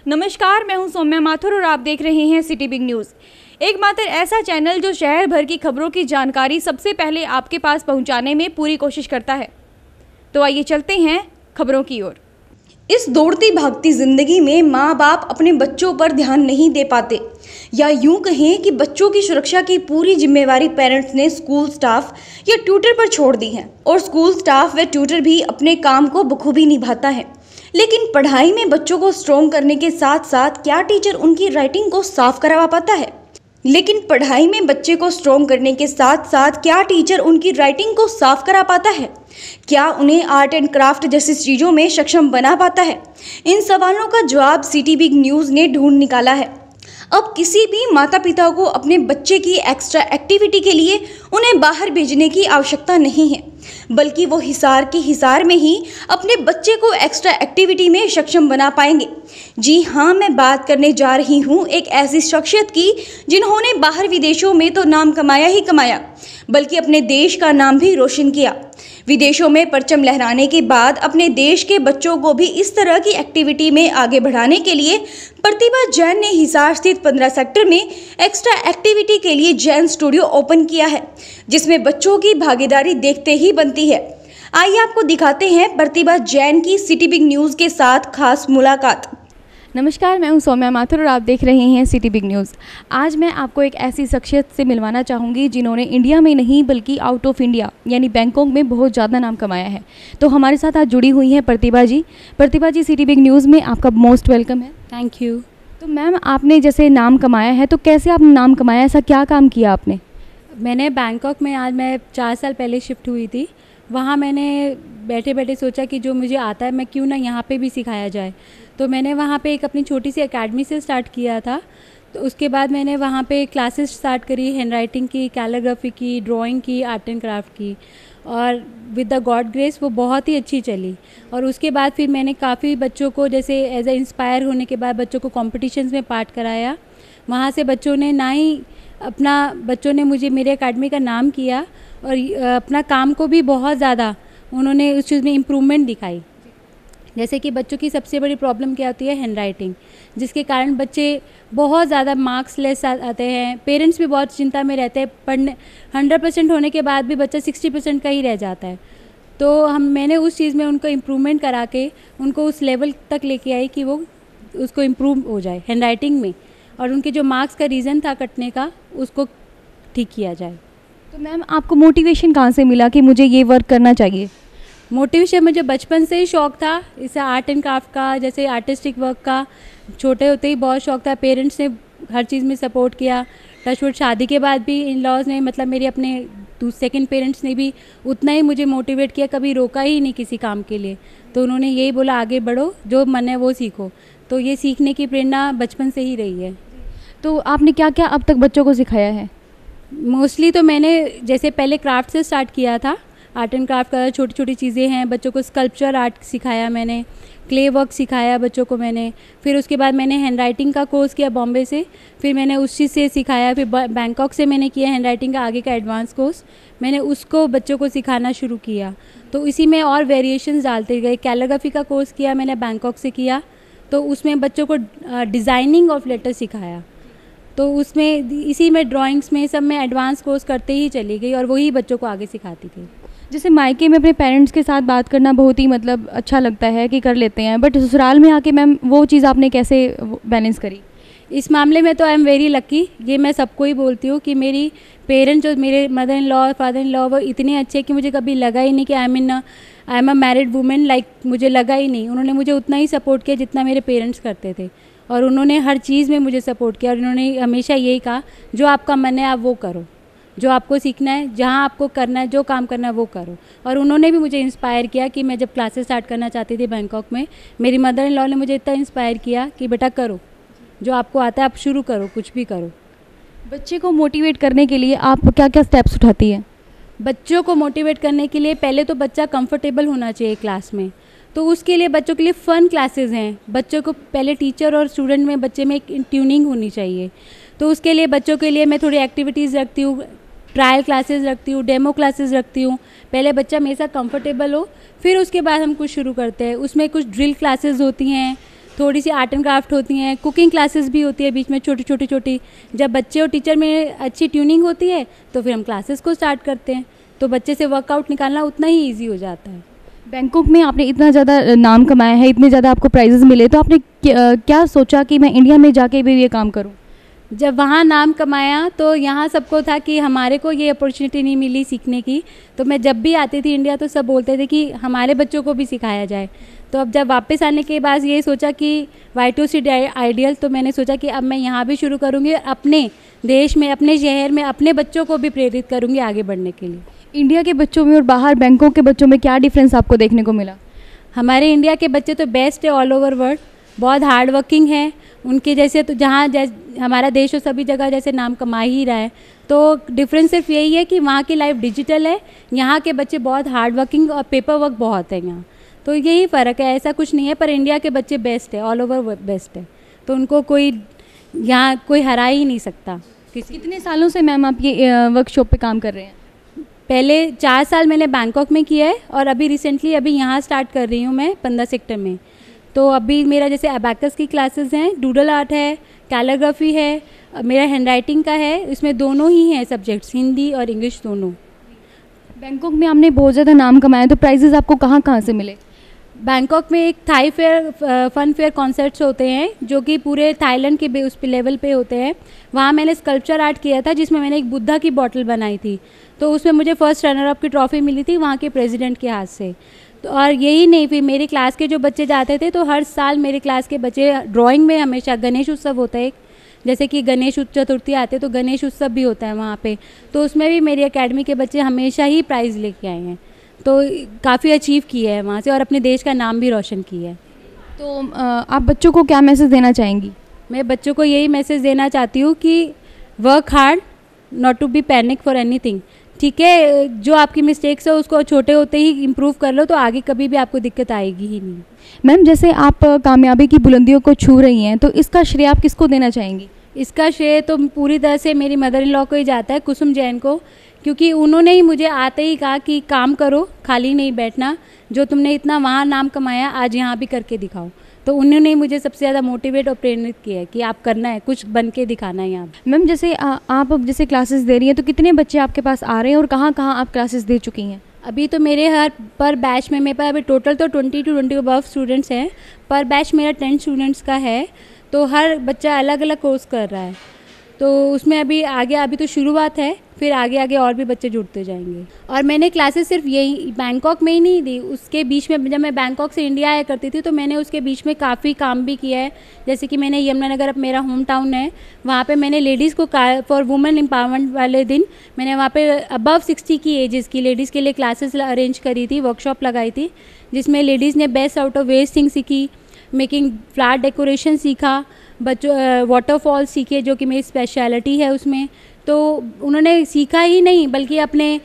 नमस्कार, मैं हूं सौम्या माथुर और आप देख रहे हैं सिटी बिग न्यूज़। एकमात्र ऐसा चैनल जो शहर भर की खबरों की जानकारी सबसे पहले आपके पास पहुंचाने में पूरी कोशिश करता है। तो आइए चलते हैं खबरों की ओर। इस दौड़ती भागती जिंदगी में माँ बाप अपने बच्चों पर ध्यान नहीं दे पाते, या यूं कहें कि बच्चों की सुरक्षा की पूरी जिम्मेवारी पेरेंट्स ने स्कूल स्टाफ या ट्यूटर पर छोड़ दी है। और स्कूल स्टाफ व ट्यूटर भी अपने काम को बखूबी निभाता है, लेकिन पढ़ाई में बच्चों को स्ट्रॉन्ग करने के साथ साथ क्या टीचर उनकी राइटिंग को साफ करवा पाता है? लेकिन पढ़ाई में बच्चे को स्ट्रॉन्ग करने के साथ साथ क्या टीचर उनकी राइटिंग को साफ करा पाता है? क्या उन्हें आर्ट एंड क्राफ्ट जैसी चीज़ों में सक्षम बना पाता है? इन सवालों का जवाब सिटी बिग न्यूज़ ने ढूंढ निकाला है। अब किसी भी माता पिता को अपने बच्चे की एक्स्ट्रा एक्टिविटी के लिए उन्हें बाहर भेजने की आवश्यकता नहीं है, बल्कि वो हिसार में ही अपने बच्चे को एक्स्ट्रा एक्टिविटी में सक्षम बना पाएंगे। जी हाँ, मैं बात करने जा रही हूँ एक ऐसी शख्सियत की जिन्होंने बाहर विदेशों में तो नाम कमाया ही कमाया, बल्कि अपने देश का नाम भी रोशन किया। विदेशों में परचम लहराने के बाद अपने देश के बच्चों को भी इस तरह की एक्टिविटी में आगे बढ़ाने के लिए प्रतिभा जैन ने हिसार स्थित 15 सेक्टर में एक्स्ट्रा एक्टिविटी के लिए जैन स्टूडियो ओपन किया है, जिसमें बच्चों की भागीदारी देखते ही बनती है। आइए आपको दिखाते हैं प्रतिभा जैन की सिटी बिग न्यूज़ के साथ खास मुलाकात। नमस्कार, मैं हूं सौम्या माथुर और आप देख रहे हैं सिटी बिग न्यूज़। आज मैं आपको एक ऐसी शख्सियत से मिलवाना चाहूँगी जिन्होंने इंडिया में नहीं बल्कि आउट ऑफ इंडिया यानी बैंकॉक में बहुत ज़्यादा नाम कमाया है। तो हमारे साथ आज जुड़ी हुई हैं प्रतिभा जी। प्रतिभा जी, सिटी बिग न्यूज़ में आपका मोस्ट वेलकम है। Thank you. तो मैम, आपने जैसे नाम कमाया है, तो कैसे आपने नाम कमाया, ऐसा क्या काम किया आपने? मैंने बैंकॉक में आज मैं 4 साल पहले शिफ्ट हुई थी। वहाँ मैंने बैठे बैठे सोचा कि जो मुझे आता है मैं क्यों ना यहाँ पे भी सिखाया जाए। तो मैंने वहाँ पे एक अपनी छोटी सी एकेडमी से स्टार्ट किया था। तो उसके बाद मैंने वहाँ पे क्लासेस स्टार्ट करी, हैंड राइटिंग की, कैलीग्राफी की, ड्राइंग की, आर्ट एंड क्राफ्ट की, और विद द गॉड ग्रेस वो बहुत ही अच्छी चली। और उसके बाद फिर मैंने काफ़ी बच्चों को जैसे एज ए इंस्पायर होने के बाद बच्चों को कॉम्पिटिशन्स में पार्ट कराया। वहाँ से बच्चों ने मुझे मेरे एकेडमी का नाम किया और अपना काम को भी बहुत ज़्यादा उन्होंने उस चीज़ में इम्प्रूवमेंट दिखाई। जैसे कि बच्चों की सबसे बड़ी प्रॉब्लम क्या होती है, हैंड राइटिंग, जिसके कारण बच्चे बहुत ज़्यादा मार्क्स लेस आते हैं। पेरेंट्स भी बहुत चिंता में रहते हैं, पढ़ने 100% होने के बाद भी बच्चा 60% का ही रह जाता है। तो मैंने उस चीज़ में उनको इम्प्रूवमेंट करा के उनको उस लेवल तक लेके आई कि वो उसको इम्प्रूव हो जाए हैंड राइटिंग में, और उनके जो मार्क्स का रीज़न था कटने का उसको ठीक किया जाए। तो मैम, आपको मोटिवेशन कहाँ से मिला कि मुझे ये वर्क करना चाहिए? मोटिवेशन मुझे बचपन से ही शौक़ था, इससे आर्ट एंड क्राफ्ट का, जैसे आर्टिस्टिक वर्क का छोटे होते ही बहुत शौक़ था। पेरेंट्स ने हर चीज़ में सपोर्ट किया। टचवुड शादी के बाद भी इन लॉज ने, मतलब मेरे अपने सेकंड पेरेंट्स ने भी उतना ही मुझे मोटिवेट किया, कभी रोका ही नहीं किसी काम के लिए। तो उन्होंने यही बोला, आगे बढ़ो, जो मन है वो सीखो। तो ये सीखने की प्रेरणा बचपन से ही रही है। तो आपने क्या क्या अब तक बच्चों को सिखाया है? मोस्टली तो मैंने जैसे पहले क्राफ्ट से स्टार्ट किया था, आर्ट एंड क्राफ्ट का छोटी छोटी चीज़ें हैं। बच्चों को स्कल्पचर आर्ट सिखाया मैंने, क्ले वर्क सिखाया बच्चों को मैंने। फिर उसके बाद मैंने हैंड राइटिंग का कोर्स किया बॉम्बे से, फिर मैंने उस चीज़ से सिखाया। फिर बैंकॉक से मैंने किया हैंड राइटिंग का आगे का एडवांस कोर्स, मैंने उसको बच्चों को सिखाना शुरू किया। तो इसी में और वेरिएशंस डालते गए। कैलीग्राफी का कोर्स किया मैंने बैंकॉक से किया, तो उसमें बच्चों को डिज़ाइनिंग ऑफ लेटर सिखाया। तो उसमें इसी में ड्राइंग्स में सब में एडवांस कोर्स करते ही चली गई और वही बच्चों को आगे सिखाती गई। जैसे मायके में अपने पेरेंट्स के साथ बात करना बहुत ही मतलब अच्छा लगता है कि कर लेते हैं, बट ससुराल में आके मैम वो चीज़ आपने कैसे बैलेंस करी? इस मामले में तो आई एम वेरी लकी। ये मैं सबको ही बोलती हूँ कि मेरी पेरेंट्स, जो मेरे mother in law, father in law, वो इतने अच्छे कि मुझे कभी लगा ही नहीं कि I am a married women, like मुझे लगा ही नहीं। उन्होंने मुझे उतना ही सपोर्ट किया जितना मेरे पेरेंट्स करते थे, और उन्होंने हर चीज़ में मुझे सपोर्ट किया। और उन्होंने हमेशा यही कहा, जो आपका मन है आप वो करो, जो आपको सीखना है, जहाँ आपको करना है, जो काम करना है वो करो। और उन्होंने भी मुझे इंस्पायर किया कि मैं जब क्लासेस स्टार्ट करना चाहती थी बैंकॉक में, मेरी मदर इन लॉ ने मुझे इतना इंस्पायर किया कि बेटा करो, जो आपको आता है आप शुरू करो, कुछ भी करो। बच्चे को मोटिवेट करने के लिए आप क्या क्या स्टेप्स उठाती हैं? बच्चों को मोटिवेट करने के लिए पहले तो बच्चा कंफर्टेबल होना चाहिए क्लास में। तो उसके लिए बच्चों के लिए फ़न क्लासेस हैं। बच्चों को पहले टीचर और स्टूडेंट में, बच्चे में एक ट्यूनिंग होनी चाहिए। तो उसके लिए बच्चों के लिए मैं थोड़ी एक्टिविटीज़ रखती हूँ, ट्रायल क्लासेस रखती हूँ, डेमो क्लासेस रखती हूँ। पहले बच्चा मेरे साथ कंफर्टेबल हो, फिर उसके बाद हम कुछ शुरू करते हैं। उसमें कुछ ड्रिल क्लासेस होती हैं, थोड़ी सी आर्ट एंड क्राफ्ट होती हैं, कुकिंग क्लासेस भी होती है बीच में छोटी छोटी। जब बच्चे और टीचर में अच्छी ट्यूनिंग होती है तो फिर हम क्लासेस को स्टार्ट करते हैं, तो बच्चे से वर्कआउट निकालना उतना ही ईजी हो जाता है। बैंकॉक में आपने इतना ज़्यादा नाम कमाया है, इतने ज़्यादा आपको प्राइजेस मिले, तो आपने क्या सोचा कि मैं इंडिया में जाके भी ये काम करूँ? जब वहाँ नाम कमाया तो यहाँ सबको था कि हमारे को ये अपॉर्चुनिटी नहीं मिली सीखने की, तो मैं जब भी आती थी इंडिया तो सब बोलते थे कि हमारे बच्चों को भी सिखाया जाए। तो अब जब वापस आने के बाद ये सोचा कि Y2C आइडियल, तो मैंने सोचा कि अब मैं यहाँ भी शुरू करूँगी और अपने देश में, अपने शहर में अपने बच्चों को भी प्रेरित करूँगी आगे बढ़ने के लिए। इंडिया के बच्चों में और बाहर बैंकॉक के बच्चों में क्या डिफरेंस आपको देखने को मिला? हमारे इंडिया के बच्चे तो बेस्ट है ऑल ओवर वर्ल्ड, बहुत हार्ड वर्किंग है उनके जैसे, तो जहाँ हमारा देश हो सभी जगह जैसे नाम कमा ही रहा है। तो डिफरेंस सिर्फ यही है कि वहाँ की लाइफ डिजिटल है, यहाँ के बच्चे बहुत हार्ड वर्किंग और पेपर वर्क बहुत है यहाँ, तो यही फ़र्क है, ऐसा कुछ नहीं है। पर इंडिया के बच्चे बेस्ट है, ऑल ओवर बेस्ट है, तो उनको कोई यहाँ कोई हरा ही नहीं सकता। कितने सालों से मैम आप ये वर्कशॉप पे काम कर रहे हैं? पहले 4 साल मैंने बैंकॉक में किया है और अभी रिसेंटली अभी यहाँ स्टार्ट कर रही हूँ मैं 15 सेक्टर में। तो अभी मेरा जैसे अबैकस की क्लासेस हैं, डूडल आर्ट है, कैलीग्राफी है, मेरा हैंडराइटिंग का है, इसमें दोनों ही हैं सब्जेक्ट्स, हिंदी और इंग्लिश दोनों। बैंकॉक में आपने बहुत ज़्यादा नाम कमाया, तो प्राइजेज़ आपको कहाँ कहाँ से मिले? बैंकॉक में एक Thai fair, fun fair concerts होते हैं जो कि पूरे थाईलैंड के उस लेवल पे होते हैं। वहाँ मैंने स्कल्पचर आर्ट किया था जिसमें मैंने एक बुद्धा की बॉटल बनाई थी, तो उसमें मुझे फर्स्ट रनर अप की ट्रॉफी मिली थी वहाँ के प्रेसिडेंट के हाथ से। तो और यही नहीं, फिर मेरी क्लास के जो बच्चे जाते थे तो हर साल मेरे क्लास के बच्चे ड्राइंग में, हमेशा गणेश उत्सव होता है एक, जैसे कि गणेश चतुर्थी आते तो गणेश उत्सव भी होता है वहाँ पे, तो उसमें भी मेरी एकेडमी के बच्चे हमेशा ही प्राइज़ लेके आए हैं, तो काफ़ी अचीव किया है वहाँ से और अपने देश का नाम भी रोशन किया है। तो आप बच्चों को क्या मैसेज देना चाहेंगी? मैं बच्चों को यही मैसेज देना चाहती हूँ कि work hard, not to be panic for anything. ठीक है, जो आपकी मिस्टेक्स है उसको छोटे होते ही इम्प्रूव कर लो, तो आगे कभी भी आपको दिक्कत आएगी ही नहीं। मैम, जैसे आप कामयाबी की बुलंदियों को छू रही हैं, तो इसका श्रेय आप किसको देना चाहेंगी? इसका श्रेय तो पूरी तरह से मेरी मदर इन लॉ को ही जाता है, कुसुम जैन को, क्योंकि उन्होंने ही मुझे आते ही कहा कि काम करो, खाली नहीं बैठना, जो तुमने इतना वहाँ नाम कमाया आज यहाँ भी करके दिखाओ। तो उन्होंने ही मुझे सबसे ज़्यादा मोटिवेट और प्रेरित किया है कि आप करना है, कुछ बन के दिखाना है यहाँ। मैम, जैसे आप अब जैसे क्लासेस दे रही हैं, तो कितने बच्चे आपके पास आ रहे हैं और कहाँ कहाँ आप क्लासेस दे चुकी हैं? अभी तो मेरे हर पर बैच में मेरे पास अभी टोटल तो 20 to 20 अबव स्टूडेंट्स हैं, पर बैच मेरा 10 स्टूडेंट्स का है, तो हर बच्चा अलग अलग कोर्स कर रहा है, तो उसमें अभी आगे अभी तो शुरुआत है, फिर आगे आगे और भी बच्चे जुड़ते जाएंगे। और मैंने क्लासेस सिर्फ यही बैंकॉक में ही नहीं दी, उसके बीच में जब मैं बैंकॉक से इंडिया आया करती थी तो मैंने उसके बीच में काफ़ी काम भी किया है। जैसे कि मैंने यमुनानगर, अब मेरा होम टाउन है, वहाँ पे मैंने लेडीज़ को फॉर वुमेन एम्पावरमेंट वाले दिन मैंने वहाँ पे अबव 60 की एजेस की लेडीज़ के लिए क्लासेस अरेंज करी थी, वर्कशॉप लगाई थी, जिसमें लेडीज़ ने best out of waste thing सीखी, मेकिंग फ्लावर डेकोरेशन सीखा, बच्चों वाटरफॉल सीखे जो कि मेरी स्पेशलिटी है उसमें। तो उन्होंने सीखा ही नहीं बल्कि अपने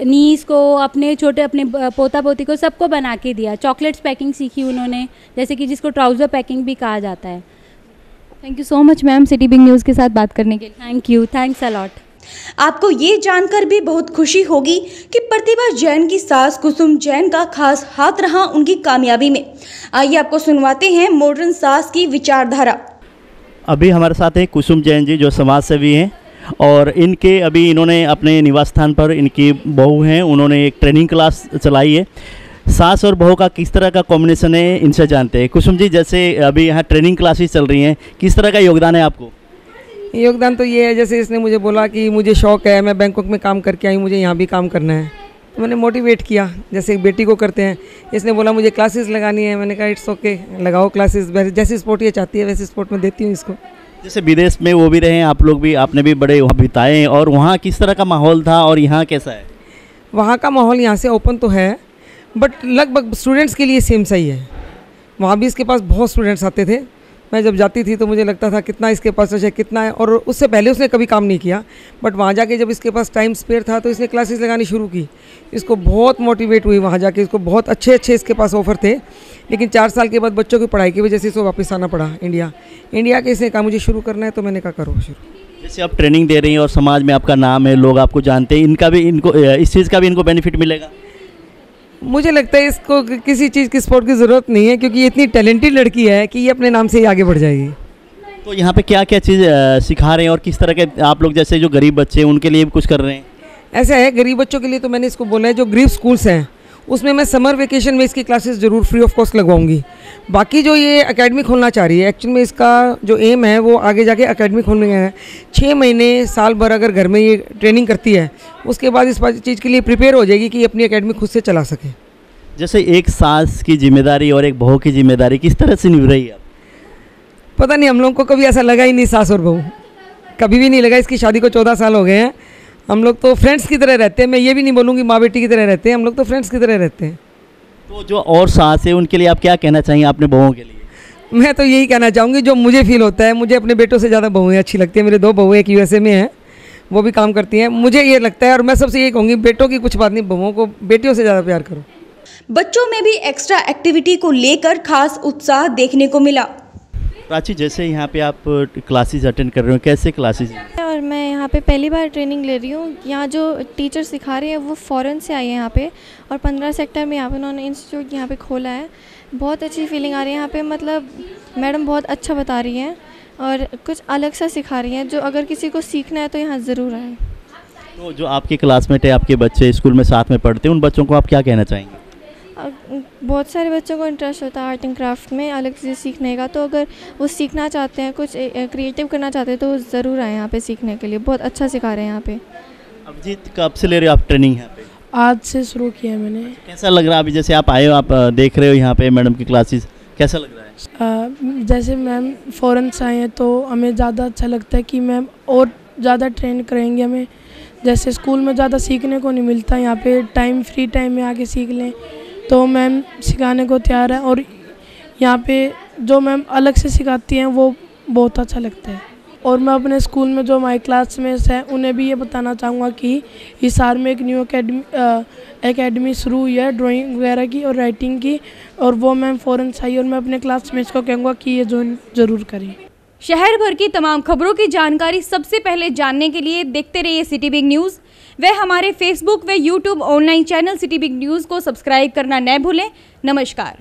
नीस को, अपने छोटे अपने पोता पोती को सबको बना के दिया। चॉकलेट्स पैकिंग सीखी उन्होंने, जैसे कि जिसको ट्राउज़र पैकिंग भी कहा जाता है। Thank you so much ma'am city big news के साथ बात करने के लिए। Thank you, thanks a lot. आपको ये जानकर भी बहुत खुशी होगी कि प्रतिभा जैन की सास कुसुम जैन का खास हाथ रहा उनकी कामयाबी में। आइए आपको सुनवाते हैं मॉडर्न सास की विचारधारा। अभी हमारे साथ हैं कुसुम जैन जी, जो समाज सेवी हैं, और इनके अभी इन्होंने अपने निवास स्थान पर, इनकी बहू हैं, उन्होंने एक ट्रेनिंग क्लास चलाई है। सास और बहू का किस तरह का कॉम्बिनेशन है, इनसे जानते हैं। कुसुम जी, जैसे अभी यहाँ ट्रेनिंग क्लासेस चल रही हैं, किस तरह का योगदान है आपको? योगदान तो ये है, जैसे इसने मुझे बोला कि मुझे शौक़ है, मैं बैंकॉक में काम करके आई, मुझे यहाँ भी काम करना है, तो मैंने मोटिवेट किया जैसे एक बेटी को करते हैं। इसने बोला मुझे क्लासेस लगानी है, मैंने कहा इट्स ओके, लगाओ क्लासेस, जैसी स्पोर्ट ये चाहती है वैसे स्पोर्ट में देती हूँ इसको। जैसे विदेश में वो भी रहे, आप लोग भी, आपने भी बड़े वहाँ बिताए, और वहाँ किस तरह का माहौल था और यहाँ कैसा है? वहाँ का माहौल यहाँ से ओपन तो है, बट लगभग स्टूडेंट्स के लिए सेम सही है। वहाँ भी इसके पास बहुत स्टूडेंट्स आते थे, मैं जब जाती थी तो मुझे लगता था कितना इसके पास है, कितना है, और उससे पहले उसने कभी काम नहीं किया, बट वहाँ जाके जब इसके पास टाइम स्पेयर था तो इसने क्लासेस लगानी शुरू की। इसको बहुत मोटिवेट हुई वहाँ जाके, इसको बहुत अच्छे अच्छे इसके पास ऑफर थे, लेकिन 4 साल के बाद बच्चों की पढ़ाई की वजह से इसको वापस आना पड़ा इंडिया के। इसने कहा मुझे शुरू करना है, तो मैंने कहा करो शुरू। जैसे आप ट्रेनिंग दे रही हैं और समाज में आपका नाम है, लोग आपको जानते हैं, इनका भी, इनको इस चीज़ का भी इनको बेनिफिट मिलेगा? मुझे लगता है इसको किसी चीज़ की सपोर्ट की ज़रूरत नहीं है, क्योंकि ये इतनी टैलेंटेड लड़की है कि ये अपने नाम से ही आगे बढ़ जाएगी। तो यहाँ पे क्या क्या चीज़ सिखा रहे हैं और किस तरह के आप लोग जैसे जो गरीब बच्चे हैं उनके लिए भी कुछ कर रहे हैं? ऐसा है, गरीब बच्चों के लिए तो मैंने इसको बोला है, जो गरीब स्कूल्स हैं उसमें मैं समर वेकेशन में इसकी क्लासेस ज़रूर फ्री ऑफ कॉस्ट लगवाऊंगी। बाकी जो ये एकेडमी खोलना चाह रही है, एक्चुअल में इसका जो एम है वो आगे जाके एकेडमी खोलने का है। 6 महीने साल भर अगर घर में ये ट्रेनिंग करती है, उसके बाद इस चीज़ के लिए प्रिपेयर हो जाएगी कि अपनी एकेडमी खुद से चला सके। जैसे एक सास की जिम्मेदारी और एक बहू की जिम्मेदारी किस तरह से निभ रही है? पता नहीं, हम लोग को कभी ऐसा लगा ही नहीं सास और बहू, कभी भी नहीं लगा। इसकी शादी को 14 साल हो गए हैं। हम लोग तो फ्रेंड्स की तरह रहते हैं। मैं ये भी नहीं बोलूँगी माँ बेटी की तरह रहते हैं, हम लोग तो फ्रेंड्स की तरह रहते हैं। तो जो और सास है उनके लिए आप क्या कहना चाहिए अपने बहुओं के लिए? मैं तो यही कहना चाहूँगी जो मुझे फील होता है, मुझे अपने बेटों से ज़्यादा बहुएँ अच्छी लगती है। मेरे 2 बहुएँ, एक USA में है, वो भी काम करती हैं। मुझे ये लगता है, और मैं सबसे यही कहूँगी, बेटों की कुछ बात नहीं, बहुओं को बेटियों से ज़्यादा प्यार करो। बच्चों में भी एक्स्ट्रा एक्टिविटी को लेकर खास उत्साह देखने को मिला। प्राची, जैसे यहाँ पे आप क्लासेस अटेंड कर रहे हो, कैसे क्लासेस? और मैं यहाँ पे पहली बार ट्रेनिंग ले रही हूँ। यहाँ जो टीचर सिखा रहे हैं वो फ़ॉरेन से आए हैं यहाँ पे, और 15 सेक्टर में यहाँ पे उन्होंने इंस्टीट्यूट यहाँ पे खोला है। बहुत अच्छी फीलिंग आ रही है यहाँ पे, मतलब मैडम बहुत अच्छा बता रही हैं और कुछ अलग सा सिखा रही हैं, जो अगर किसी को सीखना है तो यहाँ ज़रूर आए। तो जो आपके क्लासमेट है, आपके बच्चे स्कूल में साथ में पढ़ते हैं, उन बच्चों को आप क्या कहना चाहेंगे? बहुत सारे बच्चों को इंटरेस्ट होता है आर्ट एंड क्राफ्ट में, अलग चीज़ सीखने का। तो अगर वो सीखना चाहते हैं, कुछ क्रिएटिव करना चाहते हैं, तो ज़रूर आए यहाँ पे सीखने के लिए। बहुत अच्छा सिखा रहे हैं यहाँ पे। अभिजीत, कब से ले रहे हो आप ट्रेनिंग यहाँ पे? आज से शुरू किया है मैंने। कैसा लग रहा है अभी जैसे आप आए हो, आप देख रहे हो यहाँ पे मैडम की क्लासेस, कैसा लग रहा है? जैसे मैम फ़ॉरेन से आए हैं तो हमें ज़्यादा अच्छा लगता है कि मैम और ज़्यादा ट्रेन करेंगे हमें। जैसे स्कूल में ज़्यादा सीखने को नहीं मिलता, यहाँ पे फ्री टाइम में आके सीख लें, तो मैम सिखाने को तैयार है। और यहाँ पे जो मैम अलग से सिखाती हैं वो बहुत अच्छा लगता है। और मैं अपने स्कूल में जो हमारे क्लासमेट्स हैं उन्हें भी ये बताना चाहूँगा कि इस साल में एक न्यू एकेडमी शुरू हुई है ड्राइंग वगैरह की और राइटिंग की, और वो मैम फ़ॉरेन से आई, और मैं अपने क्लासमेट्स को कहूँगा कि ये ज्वाइन ज़रूर करें। शहर भर की तमाम खबरों की जानकारी सबसे पहले जानने के लिए देखते रहिए सिटी बिग न्यूज़। व हमारे फेसबुक व YouTube online channel city big news को सब्सक्राइब करना न भूलें। नमस्कार।